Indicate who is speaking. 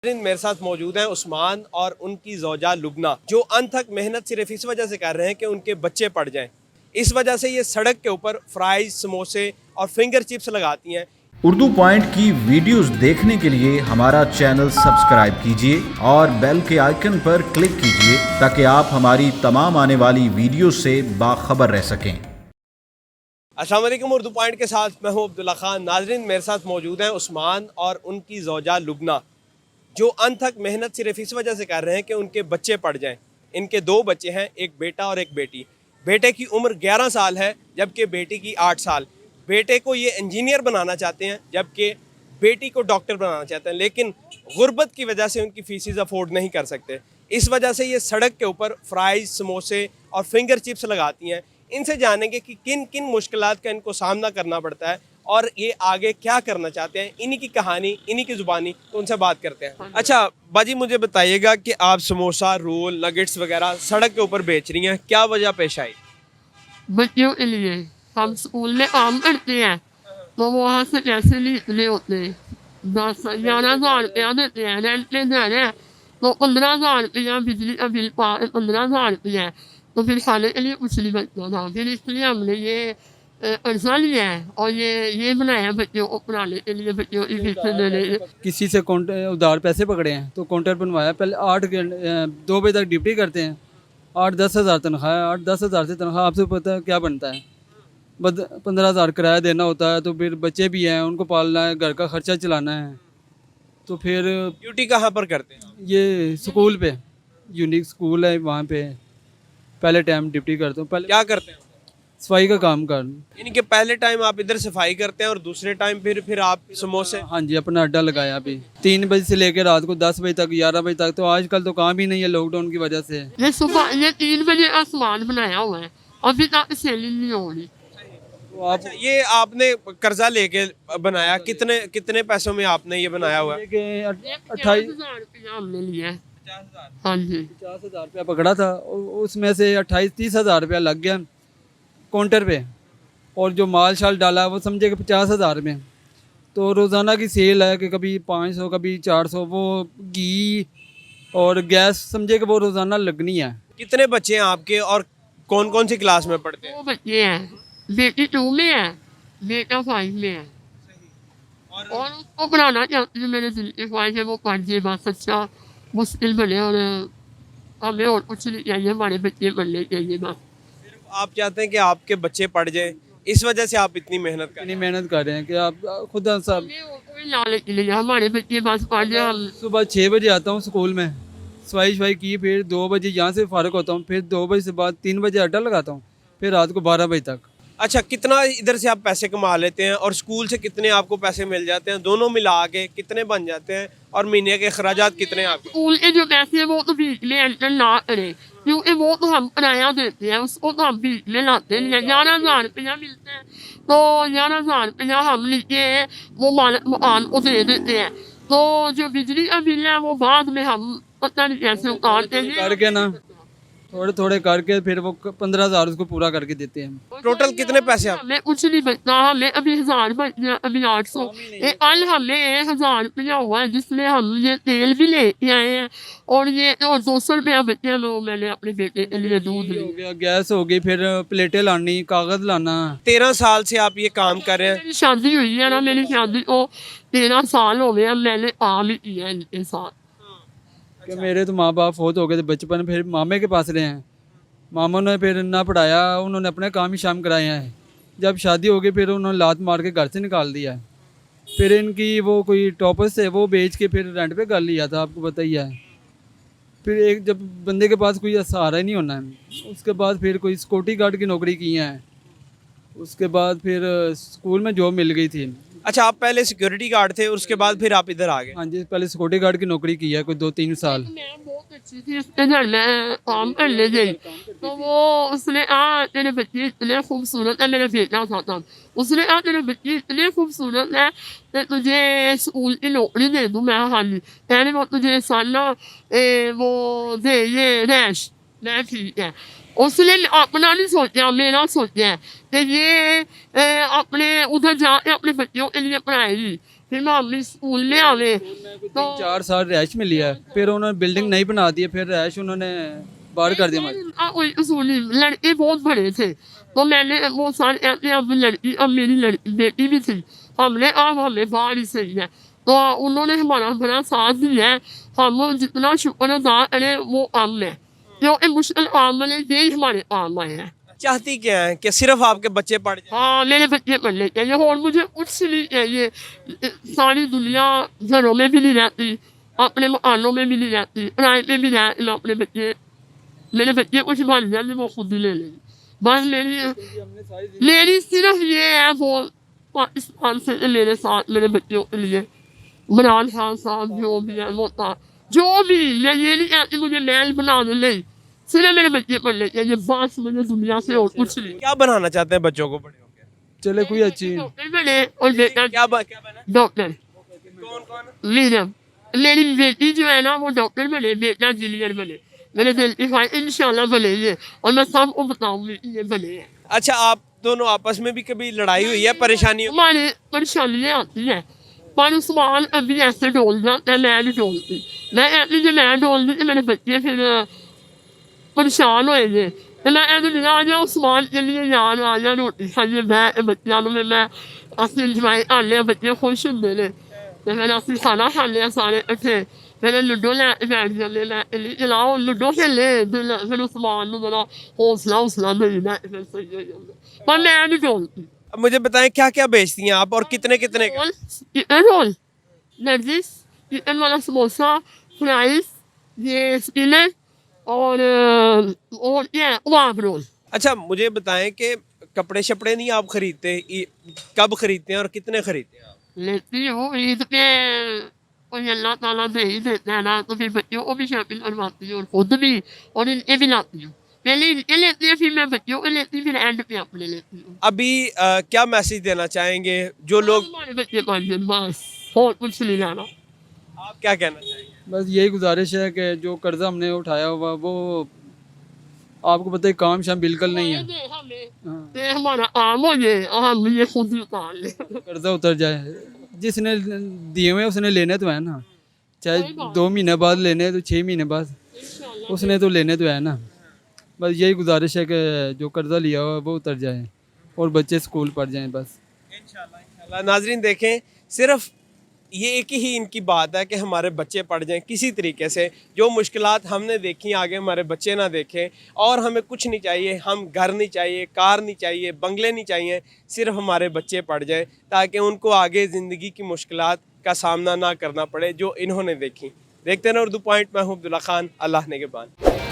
Speaker 1: मेरे साथ मौजूद हैं उस्मान और उनकी ज़ौजा लुबना, जो अनथक मेहनत सिर्फ इस वजह से कर रहे हैं कि उनके बच्चे पढ़ जाएं। इस वजह से ये सड़क के ऊपर फ्राइज, समोसे और फिंगर चिप्स लगाती हैं।
Speaker 2: उर्दू पॉइंट की वीडियोस देखने के लिए हमारा चैनल सब्सक्राइब कीजिए और बेल के आइकन पर क्लिक कीजिए ताकि आप हमारी तमाम आने वाली वीडियो से बाखबर रह सकें।
Speaker 1: अस्सलाम वालेकुम, उर्दू पॉइंट के साथ मैं हूँ अब्दुल्ला खान। नाजरीन, मेरे साथ मौजूद हैं उस्मान और उनकी ज़ौजा लुबना, जो अनथक मेहनत सिर्फ इस वजह से कर रहे हैं कि उनके बच्चे पढ़ जाएं। इनके दो बच्चे हैं, एक बेटा और एक बेटी। बेटे की उम्र 11 साल है जबकि बेटी की 8 साल। बेटे को ये इंजीनियर बनाना चाहते हैं जबकि बेटी को डॉक्टर बनाना चाहते हैं, लेकिन गुर्बत की वजह से उनकी फीसिस अफोर्ड नहीं कर सकते। इस वजह से ये सड़क के ऊपर फ्राइज, समोसे और फिंगर चिप्स लगाती हैं। इनसे जानेंगे कि किन किन मुश्किलात का इनको सामना करना पड़ता है और ये आगे क्या करना चाहते हैं। इन्हीं की कहानी, इन्हीं की ज़ुबानी, तो उनसे बात करते हैं। अच्छा बाजी, मुझे बताइएगा कि आप समोसा, रोल, नगेट्स वगैरह सड़क के ऊपर बेच रही हैं, क्या वजह पेश आई?
Speaker 3: बच्चों के लिए हम स्कूल में काम करते हैं तो वहाँ से पैसे निकले होते हैं। 10-11 हज़ार रुपया देते हैं, रेंट पे जा रहे हैं तो 15 हज़ार रुपया, बिजली का बिल 15 हज़ार रुपया है, तो फिर खाने के लिए कुछ नहीं बचता था। फिर इसलिए हमने ये कर्जा लिया है और ये बनाया बच्चों को पढ़ाने के लिए, बच्चों की फीस देने।
Speaker 4: किसी से उधार पैसे पकड़े हैं तो काउंटर बनवाया। पहले 2 बजे तक ड्यूटी करते हैं, 8-10 हज़ार तनख्वाह है। 8-10 हज़ार से तनख्वाह आपसे पता है क्या बनता है? 15 हज़ार किराया देना होता है, तो फिर बच्चे भी हैं, उनको पालना है, घर का खर्चा चलाना है। तो फिर
Speaker 1: ड्यूटी कहाँ पर करते हैं?
Speaker 4: ये स्कूल पे, यूनिक स्कूल है, वहाँ पे पहले टाइम ड्यूटी करता हूँ। पहले
Speaker 1: क्या करते हैं?
Speaker 4: सफाई का काम कर।
Speaker 1: यानी कि पहले टाइम आप इधर सफाई करते हैं और दूसरे टाइम फिर आप समोसे।
Speaker 4: हाँ जी, अपना अड्डा लगाया अभी 3 बजे से लेकर रात को 10 बजे तक, 11 बजे तक। तो आजकल तो काम ही नहीं है लॉकडाउन की वजह से।
Speaker 3: ये सुबह ये 3 बजे आसमान बनाया हुआ है, अभी तक सेलिंग नहीं हो रही।
Speaker 4: तो आप
Speaker 1: अच्छा, ये आपने कर्जा लेके बनाया, कितने पैसों में आपने ये बनाया हुआ है?
Speaker 4: 28
Speaker 3: 50,000 रुपया हमने लिया है। हाँ जी,
Speaker 4: 50,000 रुपया पकड़ा था और उसमें से 28-30 हज़ार रुपया लग गया काउंटर पे, और जो माल शाल डाला वो समझे कि 50,000 में। तो रोज़ाना की सेल है कि कभी 500, कभी 400। वो घी और गैस समझे कि वो रोज़ाना लगनी है।
Speaker 1: कितने बच्चे हैं आपके और कौन कौन सी क्लास में पढ़ते हैं?
Speaker 3: 2 बच्चे हैं, बेटी 2 में है, बेटा 5 में है। और उसको पढ़ाना चाहती हूँ, मेरे दिल की ख्वाहिश है वो पढ़ जाए, बस अच्छा मुश्किल बने। और हमें और कुछ नहीं चाहिए, हमारे बच्चे पढ़ने चाहिए बस।
Speaker 1: सिर्फ आप चाहते हैं कि आपके बच्चे पढ़ जाएं, इस वजह से आप इतनी मेहनत कर रहे
Speaker 4: इतनी मेहनत कर रहे हैं कि आप खुद सब।
Speaker 3: हमें और कोई लालच नहीं है, हमारे बच्चे बस पढ़ जाए। हम
Speaker 4: सुबह 6 बजे आता हूँ स्कूल में, सफाई की, फिर 2 बजे यहाँ से फारग होता हूँ, फिर 2 बजे से बाद 3 बजे अड्डा लगाता हूँ, फिर रात को 12 बजे तक।
Speaker 1: हैं। अच्छा, कितना इधर से आप पैसे कमा लेते हैं और स्कूल से कितने आपको पैसे मिल जाते हैं? दोनों मिला के कितने बन जाते हैं और महीने के अखराजात कितने हैं आपके?
Speaker 3: स्कूल के जो पैसे हैं वो तो बीच में एंटर ना करें, क्योंकि वो तो हम किराया देते हैं, उसको तो हम बीच में लाते हैं। 11,000 रुपया मिलते हैं तो 11,000 रुपया हम नीचे वो मालिक मकान को दे देते हैं। तो जो बिजली का बिल है वो बाद में हम पता नहीं कैसे उतारते हैं।
Speaker 4: करके ना थोड़े थोड़े करके फिर वो 15,000 उसको पूरा करके देते हैं।
Speaker 1: टोटल कितने पैसे आप?
Speaker 3: हमें कुछ नहीं बचता, हमें अभी 1,000 बच गया, अभी 800। कल हमें 1,000 रुपया हुआ है जिसमें हम ये तेल भी लेके आए हैं, और ये और 200 रुपया बचे वो मैंने अपने बेटे के लिए दूध
Speaker 4: हो
Speaker 3: लिया।
Speaker 4: गया, गैस हो गई, फिर प्लेटें लानी, कागज़ लाना।
Speaker 1: 13 साल से आप ये काम कर रहे हैं।
Speaker 3: मेरी शादी हुई है ना, मेरी शादी को 13 साल हो गए हैं, मैंने काम ही किया है इनके साथ।
Speaker 4: कि मेरे तो माँ बाप फौत हो गए थे बचपन, फिर मामे के पास रहे हैं। मामा ने फिर ना पढ़ाया, उन्होंने अपने काम ही शाम कराए हैं। जब शादी हो गई फिर उन्होंने लात मार के घर से निकाल दिया है। फिर इनकी वो कोई टॉपर्स थे, वो बेच के फिर रेंट पे कर लिया था, आपको पता ही है। फिर एक जब बंदे के पास कोई सहारा ही नहीं होना है, उसके बाद फिर कोई सिक्योरिटी गार्ड की नौकरी की है। उसके बाद फिर स्कूल में जॉब मिल गई थी।
Speaker 1: अच्छा, आप पहले सिक्योरिटी गार्ड थे और उसके बाद फिर आप इधर आ गए।
Speaker 4: हाँ जी, पहले सिक्योरिटी गार्ड की नौकरी की है कोई 2-3 साल।
Speaker 3: मैं बहुत अच्छी थी उसके घर में काम करने गई, तो वो उसने तेरे बच्चे इतने खूबसूरत है, मेरा बेटा था। उसने तेरे बच्चे इतने खूबसूरत है कि तुझे स्कूल की नौकरी दे दूँ। मैं हाँ जी, पहले वो तुझे साला वो दे ये रैश, मैं ठीक है। उसने अपना नहीं सोचा, मेरा सोचा कि ये अपने उधर जाके अपने बच्चों के लिए पढ़ाएगी। फिर मैं अपने स्कूल में आवे तो
Speaker 4: 4 साल रैश में लिया है, फिर उन्होंने बिल्डिंग नहीं बना दी है, फिर रैश उन्होंने बाहर कर दिया हमारी।
Speaker 3: कोई उसूल नहीं, लड़के बहुत बड़े थे तो मैंने वो सारे ऐसे अब लड़की, अब मेरी लड़की बेटी भी थी, हमने अब हमें बाहर ही सही है, तो उन्होंने हमारा बड़ा साथ दिया है। हम जितना शुक्र अदा करें वो काम है, क्योंकि मुश्किल काम में ये हमारे काम आए हैं।
Speaker 1: चाहती क्या है कि सिर्फ आपके बच्चे पढ़ जाएं?
Speaker 3: हाँ, मेरे बच्चे पढ़ने चाहिए और मुझे कुछ नहीं चाहिए। सारी दुनिया घरों में भी नहीं रहती, अपने मकानों में भी नहीं रहती, किराए पे भी रह अपने बच्चे, मेरे बच्चे कुछ बन जाए वो खुद ही ले लेंगे। बस मेरी सिर्फ ये है वो पाकिस्तान से मेरे साथ मेरे बच्चों के लिए इमरान खान साहब जो भी है वो था, जो भी, मैं ये नहीं कहती मुझे महल बना दो, नहीं, सिर्फ मेरे बच्चे पढ़ने चाहिए, बस मुझे दुनिया से और कुछ नहीं।
Speaker 1: क्या बनाना चाहते हैं बच्चों को बड़े होकर?
Speaker 4: चले कोई अच्छी
Speaker 3: डॉक्टर बने और बेटा
Speaker 1: क्या बना?
Speaker 3: डॉक्टर
Speaker 1: कौन कौन?
Speaker 3: मीडियम, मेरी बेटी जो है ना वो डॉक्टर बने, बेटा इंजीनियर बने, मेरे दिल की ख्वाहिश इंशाल्लाह बनेंगे और मैं सबको बताऊंगी ये बने हैं।
Speaker 1: अच्छा, आप दोनों आपस में भी कभी लड़ाई हुई है, परेशानी हुई?
Speaker 3: हमारे परेशानियाँ आती हैं पर उस्मान अभी ऐसे डोल जाता है, मैं नहीं डोलती, मैं ऐसी जो मैं डोलती तो मेरे बच्चे फिर परेशान होएंगे, तो मैं ऐसे नहीं आ जाओ उस्मान के लिए यार आ जा रोटी खाइए मैं बच्चों में मैं असली इंजॉय कर लिया, बच्चे खुश होंगे ने, तो मैंने असली खाना खा लिया सारे इकट्ठे, मैंने लूडो ले बैठ जाने मैं चलाओ लूडो खेले, फिर उस्मान को जरा हौसला देना फिर सही हो जाएगा, पर मैं नहीं डोलती।
Speaker 1: अब मुझे बताएं क्या क्या बेचती हैं आप और कितने कितने का?
Speaker 3: चिकन रोल, लर्जिस, चिकन वाला समोसा, फ्राइज, ये स्पिनर और ये वाफ रोल।
Speaker 1: अच्छा, मुझे बताएं कि कपड़े शपड़े नहीं आप खरीदते, कब खरीदते हैं और कितने खरीदते हैं आप?
Speaker 3: लेती हूँ ईद पे, कोई अल्लाह ताला दे ही देता है ना, तो फिर बच्चों को भी शॉपिंग करवाती हूँ और खुद भी, और इनके भी लाती हूँ, पहले इनके लेती हूँ फिर मैं बच्चों को लेती, फिर एंड पे अपने लेती हूँ।
Speaker 1: अभी क्या मैसेज देना चाहेंगे जो लोग?
Speaker 3: हमारे बच्चे पाँच दिन बस और कुछ नहीं लाना।
Speaker 1: आप क्या कहना चाहेंगे?
Speaker 4: बस यही गुजारिश है कि जो कर्जा हमने उठाया हुआ वो आपको पता है काम शाम बिल्कुल नहीं है,
Speaker 3: ये हमारा काम हो जाए और हम ये खुद ही उतार ले।
Speaker 4: कर्जा उतर जाए, जिसने दिए हुए उसने लेने तो है ना, चाहे 2 महीने बाद लेने तो 6 महीने बाद उसने तो लेने तो है ना। बस यही गुजारिश है कि जो कर्जा लिया हुआ है वो उतर जाए और बच्चे स्कूल पढ़ जाएं बस।
Speaker 1: इंशाल्लाह। नाजरीन देखें, सिर्फ ये एक ही इनकी बात है कि हमारे बच्चे पढ़ जाएं किसी तरीके से, जो मुश्किलात हमने देखी आगे हमारे बच्चे ना देखें, और हमें कुछ नहीं चाहिए, हम घर नहीं चाहिए, कार नहीं चाहिए, बंगले नहीं चाहिए, सिर्फ हमारे बच्चे पढ़ जाएं ताकि उनको आगे ज़िंदगी की मुश्किलात का सामना ना करना पड़े जो इन्होंने देखी। देखते हैं उर्दू पॉइंट, मैं हूं अब्दुल्ला खान, अल्लाह ने के बाद।